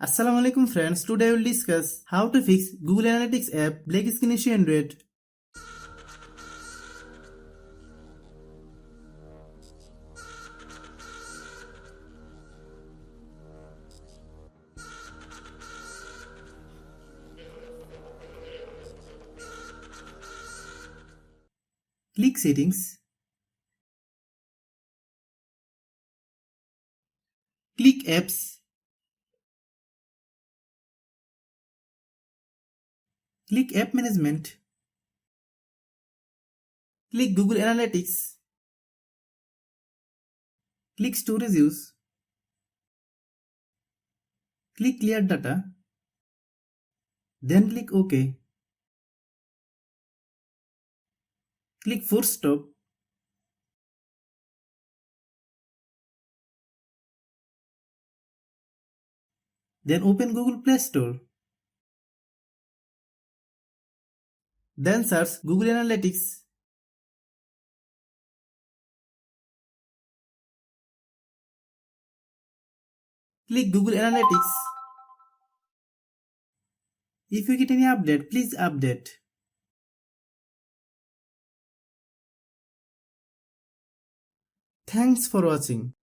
Assalamu alaikum friends, today I will discuss how to fix Google Analytics app black screen issue Android. Click Settings. Click Apps. Click App Management. Click Google Analytics. Click Storage Use. Click Clear Data. Then click OK. Click Force Stop. Then open Google Play Store. Then search Google Analytics. Click Google Analytics. If you get any update, please update. Thanks for watching.